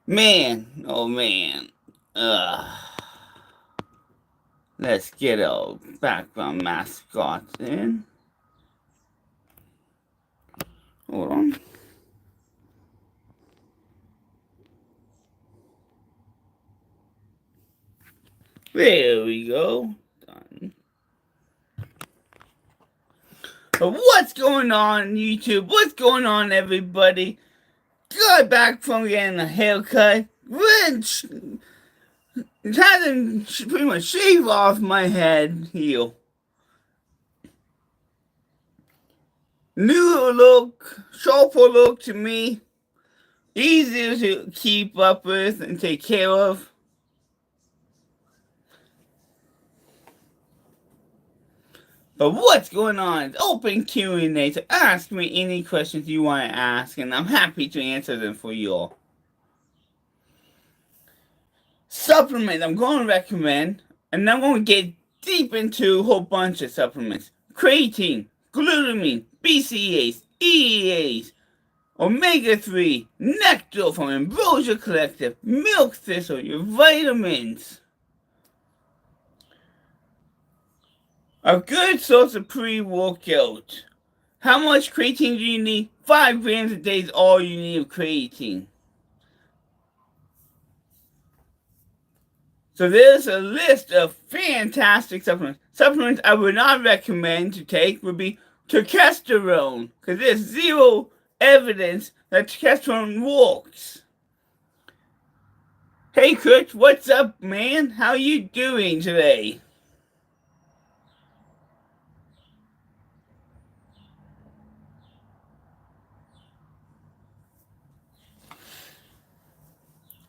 Man, oh man. Ugh. Let's get our background mascot in. Hold on. There we go. Done. But what's going on, YouTube? What's going on, everybody? Got back from getting a haircut. Rich had to pretty much shave off my head here. New look, sharper look to me. Easier to keep up with and take care of. But what's going on? It's open Q&A, so ask me any questions you want to ask, and I'm happy to answer them for you all. Supplement I'm going to recommend, and I'm going to get deep into a whole bunch of supplements. Creatine, glutamine, BCAAs, EAAs, omega-3, nectar from Ambrosia Collective, milk thistle, your vitamins. A good source of pre-workout. How much creatine do you need? 5 grams a day is all you need of creatine. So there's a list of fantastic supplements. Supplements I would not recommend to take would be testosterone, because there's zero evidence that testosterone works. Hey Kurt, what's up, man? How you doing today?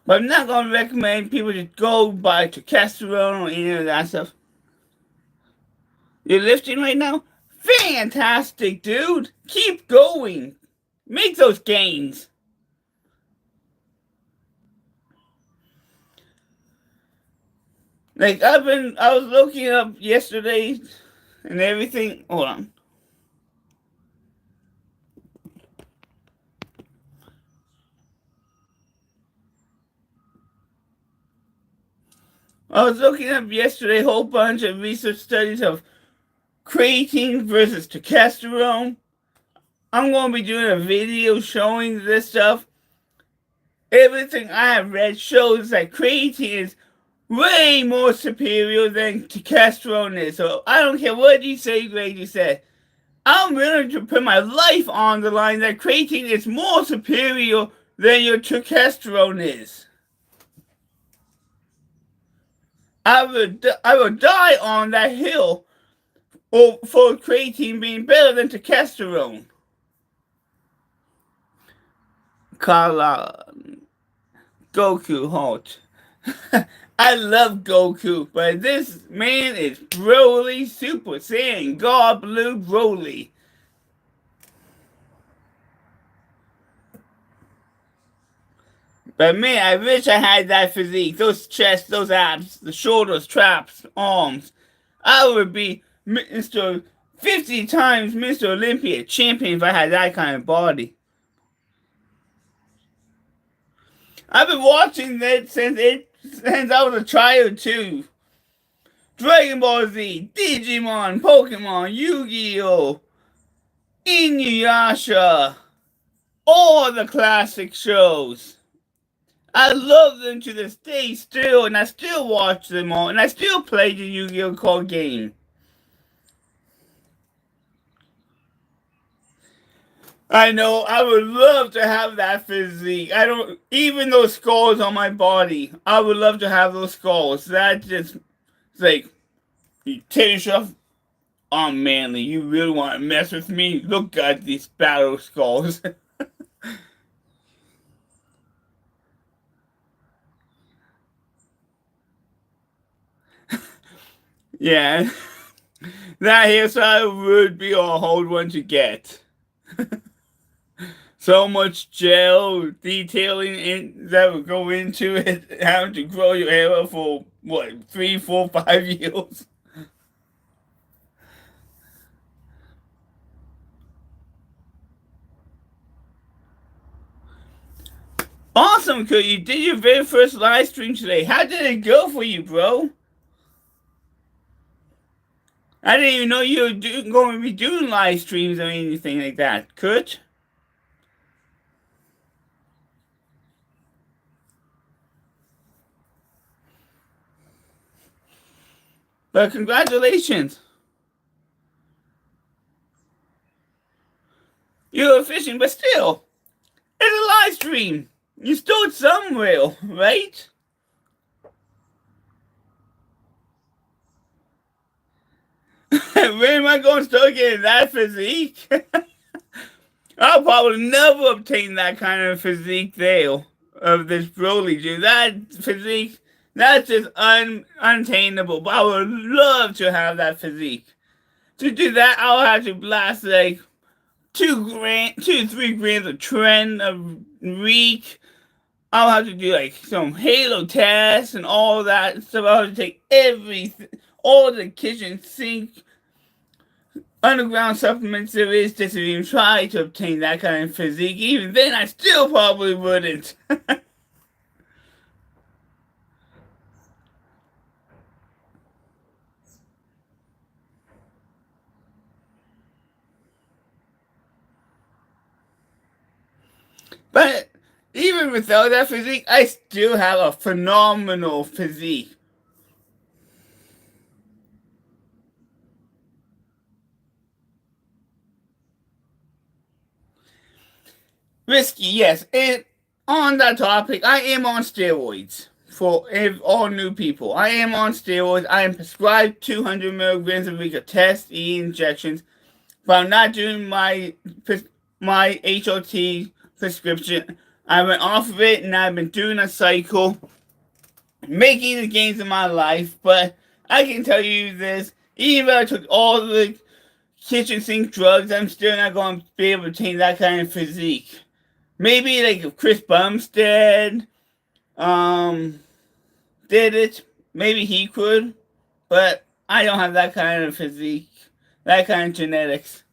But I'm not going to recommend people just go buy testosterone or any of that stuff. You're lifting right now? Fantastic, dude! Keep going! Make those gains! Like, I was looking up yesterday and everything. Hold on. I was looking up yesterday a whole bunch of research studies of creatine versus testosterone. I'm going to be doing a video showing this stuff. Everything I have read shows that creatine is way more superior than testosterone is. So I don't care what you say, Greg, you said. I'm willing to put my life on the line that creatine is more superior than your testosterone is. I would die on that hill for creatine being better than testosterone. Goku Halt. I love Goku, but this man is Broly Super Saiyan God Blue Broly. But man, I wish I had that physique. Those chests, those abs, the shoulders, traps, arms. I would be Mr. 50 times Mr. Olympia champion if I had that kind of body. I've been watching that since I was a child too. Dragon Ball Z, Digimon, Pokemon, Yu-Gi-Oh!, Inuyasha, all the classic shows. I love them to this day still, and I still watch them all, and I still play the Yu-Gi-Oh! Card game. I know, I would love to have that physique. Even those scars on my body, I would love to have those scars. That just, it's like, you take yourself, oh manly, you really want to mess with me? Look at these battle scars. Yeah, that hairstyle would be a hard one to get. So much gel detailing that would go into it, having to grow your hair up for, what, 3, 4, 5 years? Awesome, Kurt. You did your very first live stream today. How did it go for you, bro? I didn't even know you were going to be doing live streams or anything like that, Kurt. But congratulations. You're fishing, but still, it's a live stream. You stole some reel, right? When am I going to start getting that physique? I'll probably never obtain that kind of physique there of this Broly dude. That physique, that's just unattainable. But I would love to have that physique. To do that, I'll have to blast like 2 to 3 grams of trend a week. I'll have to do like some Halo tests and all that stuff. I'll have to take everything, all the kitchen sink underground supplements there is just to even try to obtain that kind of physique. Even then, I still probably wouldn't. But even without that physique, I still have a phenomenal physique. Risky, yes. And on that topic, I am on steroids. For all new people, I am on steroids. I am prescribed 200 milligrams a week of test E injections, but I'm not doing my HOT prescription. I went off of it and I've been doing a cycle, making the gains in my life. But I can tell you this: even if I took all the kitchen sink drugs, I'm still not going to be able to attain that kind of physique. Maybe like if Chris Bumstead did it, maybe he could, but I don't have that kind of physique, that kind of genetics.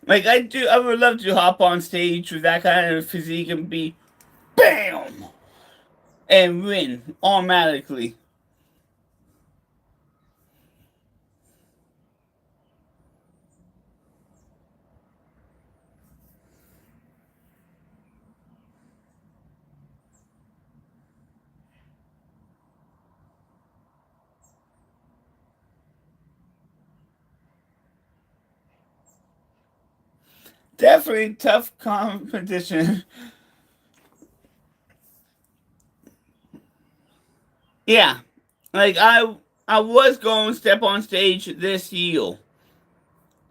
Like I would love to hop on stage with that kind of physique and be BAM! And win automatically. Definitely tough competition. Yeah, like I was going to step on stage this year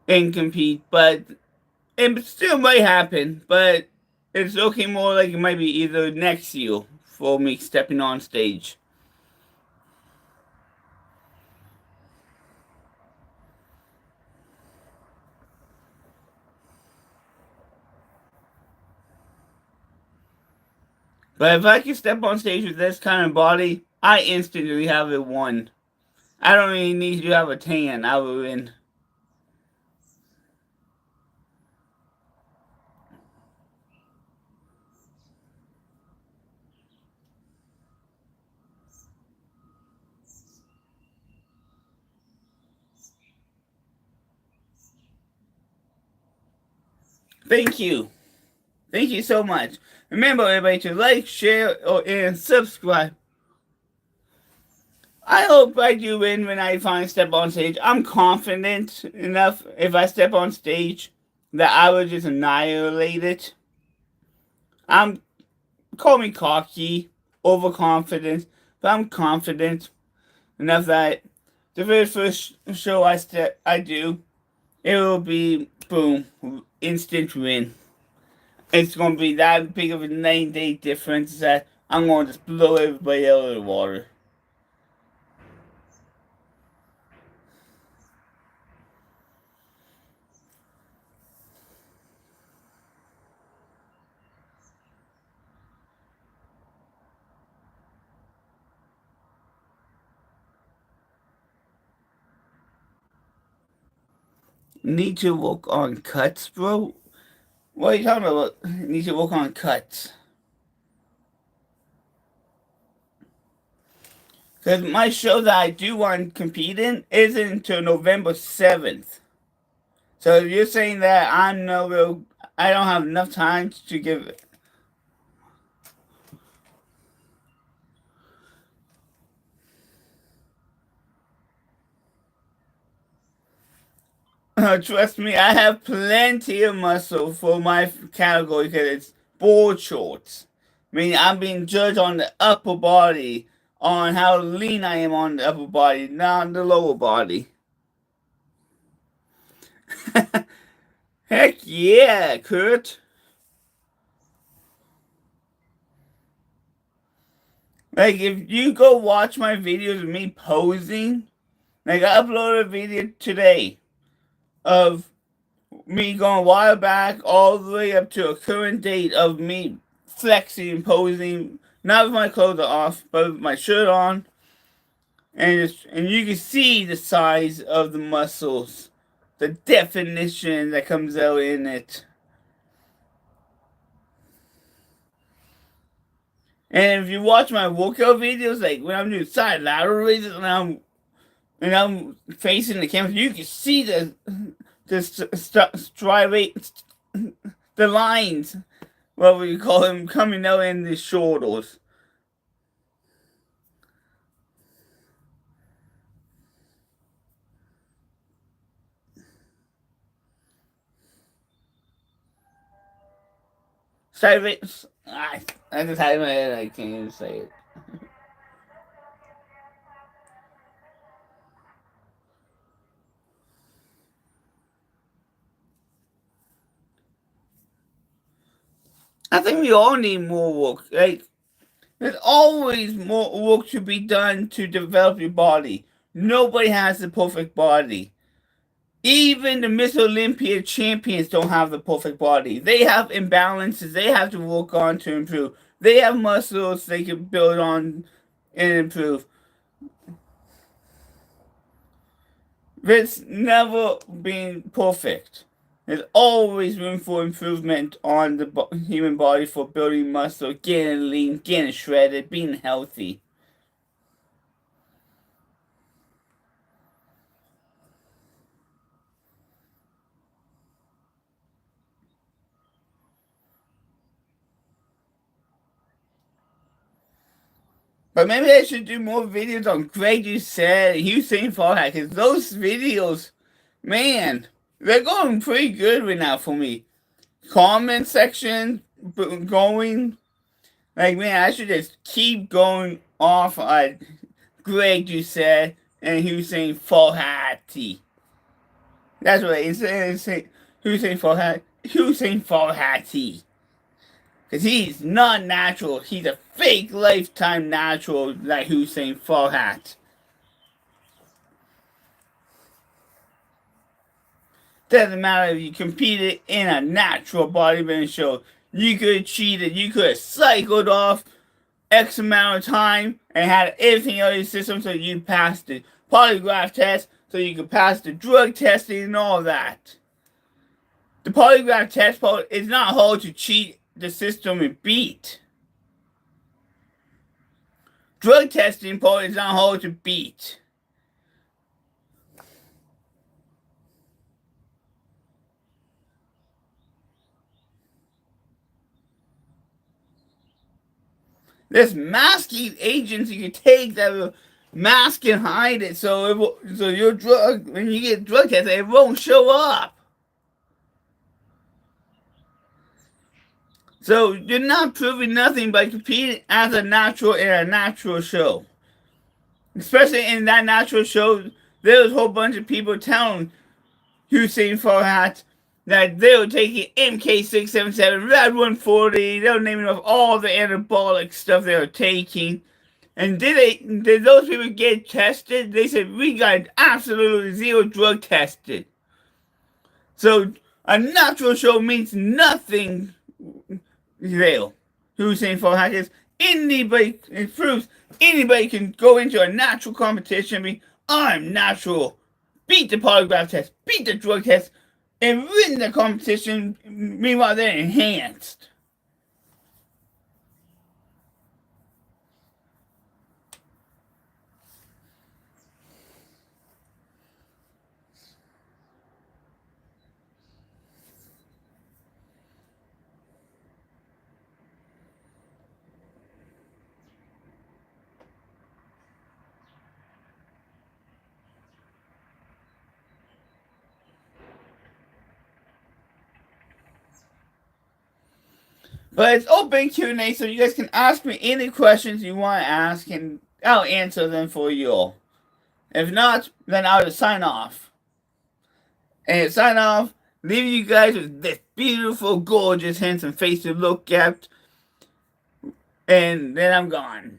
and compete, but it still might happen. But it's looking more like it might be either next year for me stepping on stage. But if I can step on stage with this kind of body, I instantly have it won. I don't even need to have a tan. I will win. Thank you. Thank you so much. Remember, everybody, to like, share, and subscribe. I hope I do win when I finally step on stage. I'm confident enough if I step on stage that I will just annihilate it. Call me cocky, overconfident, but I'm confident enough that the very first show I do, it will be boom, instant win. It's going to be that big of a 9-day difference that I'm going to just blow everybody out of the water. Need to work on cuts, bro. What are you talking about? You need to work on cuts. Because my show that I do want to compete in isn't until November 7th. So you're saying that I don't have enough time to give. Trust me, I have plenty of muscle for my category because it's board shorts. I mean, I'm being judged on the upper body, on how lean I am on the upper body, not the lower body. Heck yeah, Kurt. Like, if you go watch my videos of me posing, like, I uploaded a video today of me going a while back all the way up to a current date of me flexing and posing, not with my clothes off, but with my shirt on. And you can see the size of the muscles, the definition that comes out in it. And if you watch my workout videos, like when I'm doing side lateral raises and I'm facing the camera, you can see the lines, what we call them, coming out in the shoulders. I just had it in my head, I can't even say it. I think we all need more work. Like, there's always more work to be done to develop your body. Nobody has the perfect body. Even the Miss Olympia champions don't have the perfect body. They have imbalances they have to work on to improve. They have muscles they can build on and improve. It's never been perfect. There's always room for improvement on the human body for building muscle, getting lean, getting shredded, being healthy. But maybe I should do more videos on Greg Doucette and Usain Bolt, because those videos, man, they're going pretty good right now for me. Comment section going, like, man, I should just keep going off on Greg Doucette and Usain Bolt. That's what it's saying. Usain Bolt. Because he's not natural. He's a fake lifetime natural like Usain Bolt. Doesn't matter if you competed in a natural bodybuilding show. You could have cheated. You could have cycled off X amount of time and had everything out of your system so you passed the polygraph test, so you could pass the drug testing and all that. The polygraph test part is not hard to cheat the system and beat. Drug testing part is not hard to beat. There's masking agents you can take that will mask and hide it, so your drug, when you get drug tested, it won't show up. So you're not proving nothing by competing as a natural in a natural show. Especially in that natural show, there was a whole bunch of people telling Usain Bolt that they were taking MK677, Red 140, they were naming off all the anabolic stuff they were taking. And did those people get tested? They said, we got absolutely zero drug tested. So a natural show means nothing real. Usain Bolt is anybody, it proves anybody can go into a natural competition and be, I'm natural. Beat the polygraph test, beat the drug test, and win the competition. Meanwhile, they're enhanced. But it's open Q&A, so you guys can ask me any questions you want to ask, and I'll answer them for you all. If not, then I'll just sign off. And sign off, leaving you guys with this beautiful, gorgeous, handsome face to look at, and then I'm gone.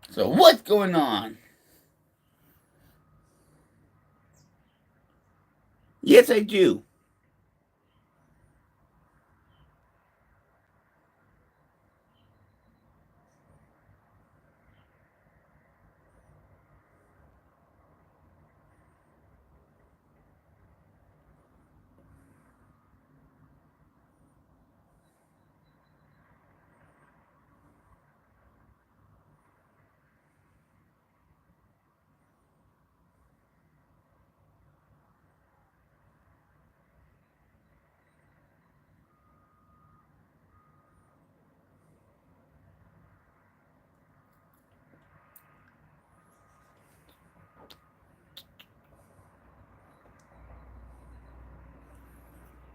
So what's going on? Yes, I do.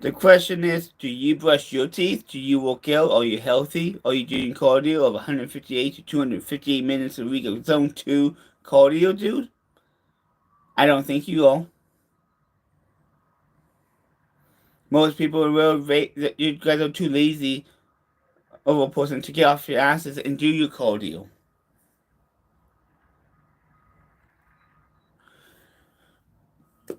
The question is, do you brush your teeth? Do you work out? Are you healthy? Are you doing cardio of 158 to 258 minutes a week of zone 2 cardio, dude? I don't think you are. Most people will rate that you guys are too lazy of a person to get off your asses and do your cardio.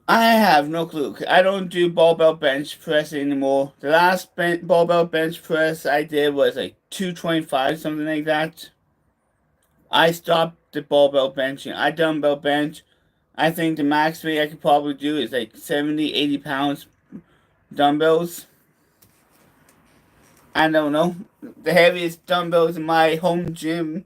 I have no clue. I don't do barbell bench press anymore. The last barbell bench press I did was like 225, something like that. I stopped the barbell benching. I dumbbell bench. I think the max weight I could probably do is like 70, 80 pounds dumbbells. I don't know. The heaviest dumbbells in my home gym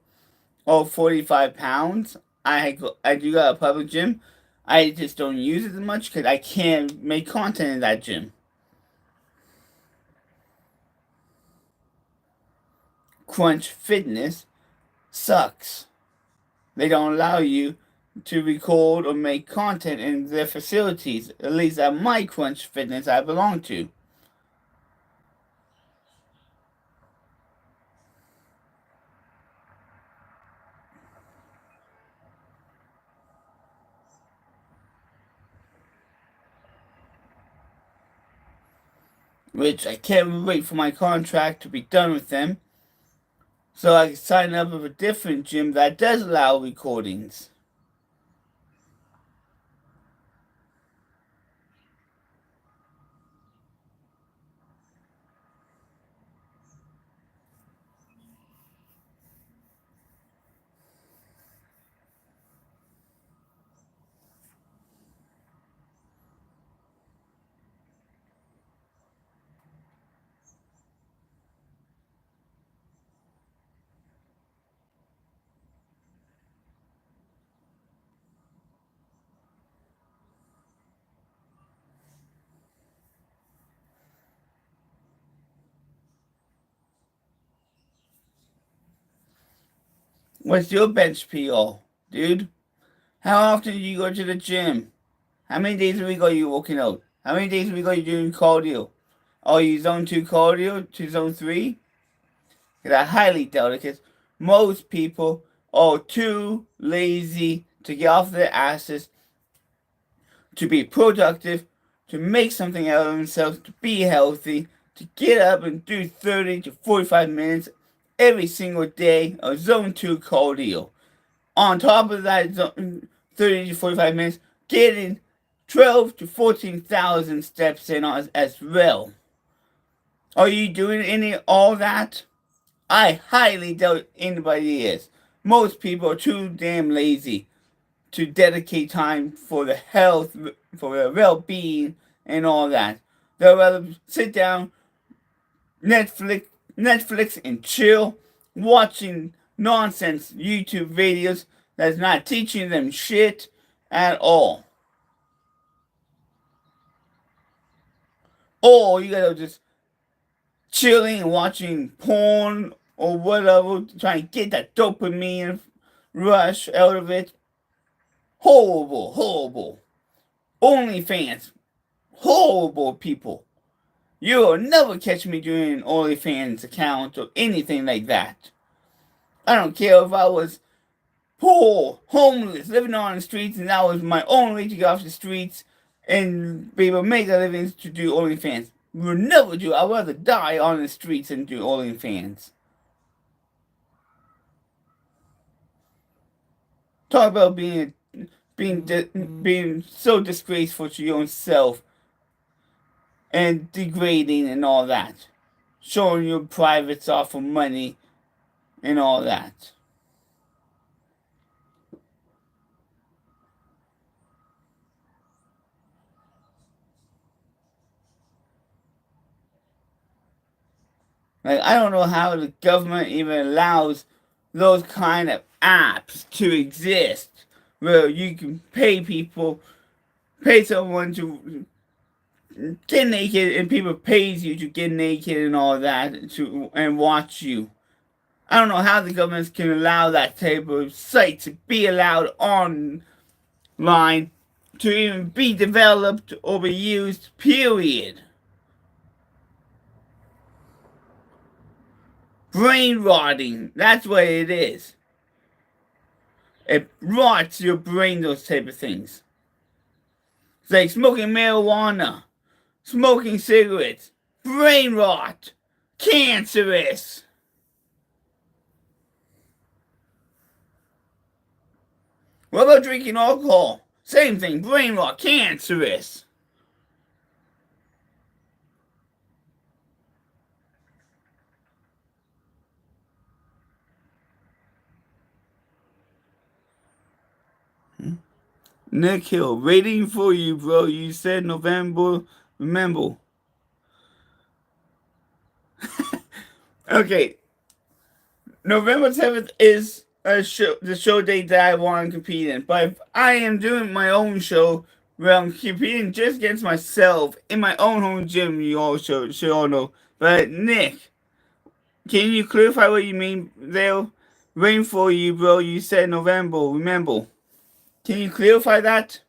are 45 pounds. I do got a public gym. I just don't use it as much because I can't make content in that gym. Crunch Fitness sucks. They don't allow you to record or make content in their facilities, at least at my Crunch Fitness I belong to. Which I can't wait for my contract to be done with them, so I can sign up with a different gym that does allow recordings. What's your bench PR, dude? How often do you go to the gym? How many days a week are you working out? How many days a week are you doing cardio? Are you zone 2 cardio to zone 3? Because I highly doubt it, because most people are too lazy to get off their asses, to be productive, to make something out of themselves, to be healthy, to get up and do 30 to 45 minutes every single day of Zone 2 cardio. On top of that 30 to 45 minutes, getting 12 to 14,000 steps in as well. Are you doing all that? I highly doubt anybody is. Most people are too damn lazy to dedicate time for the health, for their well-being, and all that. They'll rather sit down, Netflix and chill, watching nonsense YouTube videos that's not teaching them shit at all. Or you gotta just chilling and watching porn or whatever, trying to get that dopamine rush out of it. Horrible. OnlyFans. Horrible people. You will never catch me doing an OnlyFans account or anything like that. I don't care if I was poor, homeless, living on the streets, and that was my only way to get off the streets and be able to make a living to do OnlyFans. We'll never do it. I'd rather die on the streets than do OnlyFans. Talk about being so disgraceful to your own self and degrading and all that. Showing your privates off for money and all that. Like, I don't know how the government even allows those kind of apps to exist where you can pay someone to get naked and people pays you to get naked and all that and watch you. I don't know how the governments can allow that type of site to be allowed online to even be developed or be used, period. Brain rotting, that's what it is. It rots your brain, those type of things. It's like smoking marijuana, smoking cigarettes, brain rot, cancerous. What about drinking alcohol? Same thing, brain rot, cancerous. Nick Hill, waiting for you, bro. You said November. Remember. Okay. November 7th is the show date that I want to compete in. But if I am doing my own show where I'm competing just against myself in my own home gym, you all should all know. But Nick, can you clarify what you mean there? Waiting for you, bro. You said November. Remember. Can you clarify that?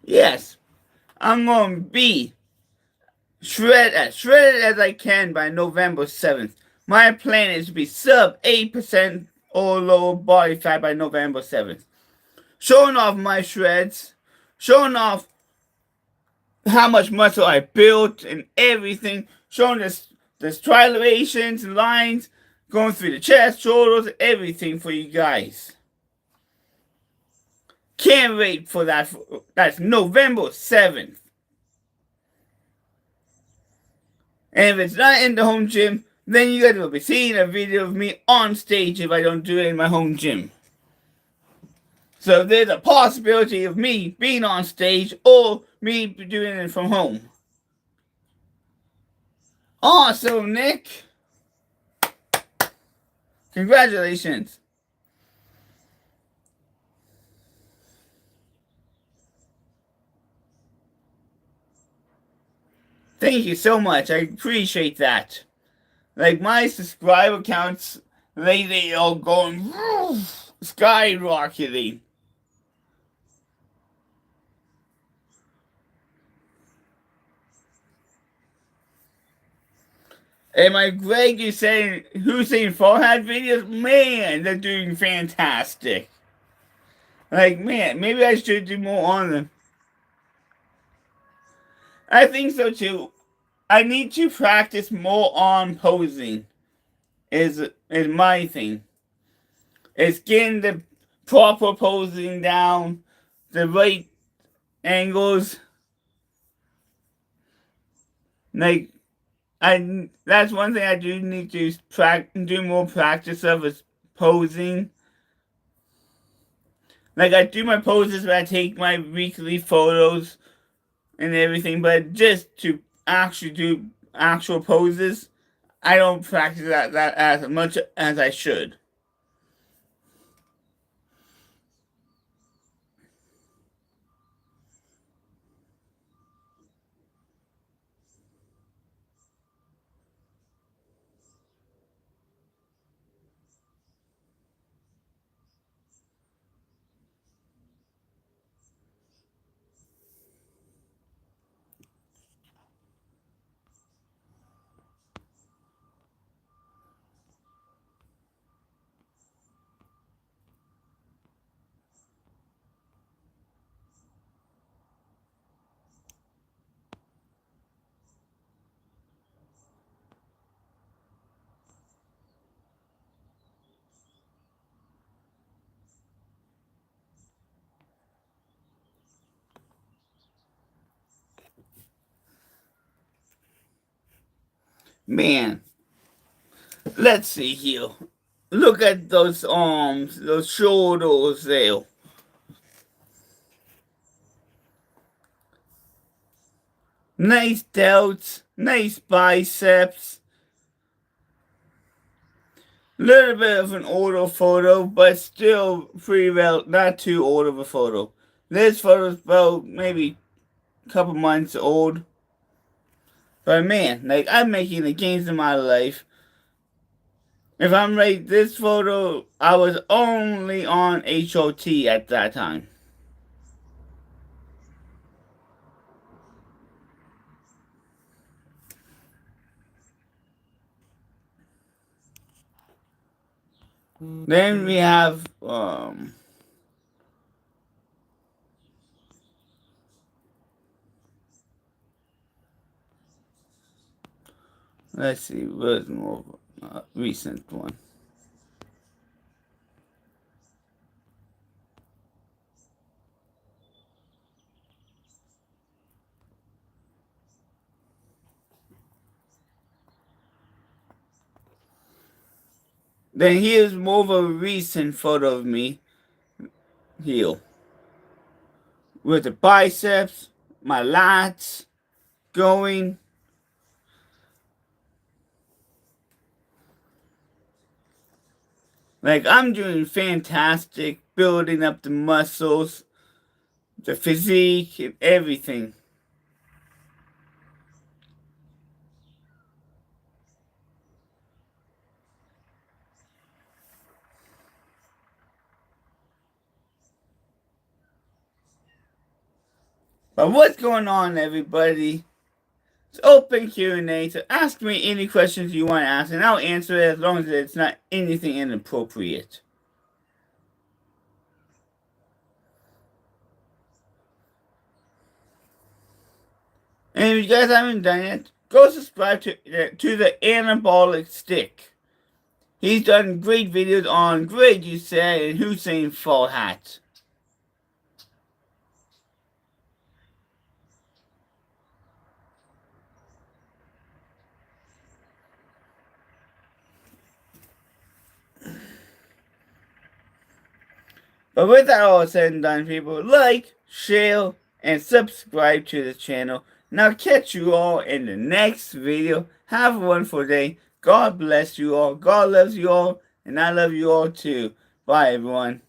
Yes. I'm going to be shredded as I can by November 7th. My plan is to be sub 8% or lower body fat by November 7th. Showing off my shreds, showing off how much muscle I built and everything, showing the striations and lines, going through the chest, shoulders, everything for you guys. Can't wait for that. That's November 7th. And if it's not in the home gym, then you guys will be seeing a video of me on stage if I don't do it in my home gym. So there's a possibility of me being on stage or me doing it from home. Awesome, Nick. Congratulations. Thank you so much. I appreciate that. Like my subscriber counts lately are going skyrocketing. And my Greg is saying Hussein Farhad videos, man, they're doing fantastic. Like, man, maybe I should do more on them. I think so too. I need to practice more on posing. Is my thing. It's getting the proper posing down, the right angles. Like that's one thing I do need to do more practice of is posing. Like I do my poses when I take my weekly photos and everything, but just to actually do actual poses, I don't practice that as much as I should. Man, let's see here. Look at those arms, those shoulders there. Nice delts, nice biceps. Little bit of an older photo, but still pretty well, not too old of a photo. This photo's about maybe a couple months old. But man, like I'm making the gains in my life. If I'm right, this photo, I was only on HOT at that time. Then we have let's see, where's more recent one. Then here's more of a recent photo of me here. With the biceps, my lats going. Like I'm doing fantastic, building up the muscles, the physique, and everything. But what's going on, everybody? It's open Q&A, so ask me any questions you want to ask, and I'll answer it as long as it's not anything inappropriate. And if you guys haven't done it, go subscribe to the Anabolic Stick. He's done great videos on Greg, you said, and Hussein Farhat. But with that all said and done, people, like, share, and subscribe to the channel. Now catch you all in the next video. Have a wonderful day. God bless you all. God loves you all. And I love you all too. Bye, everyone.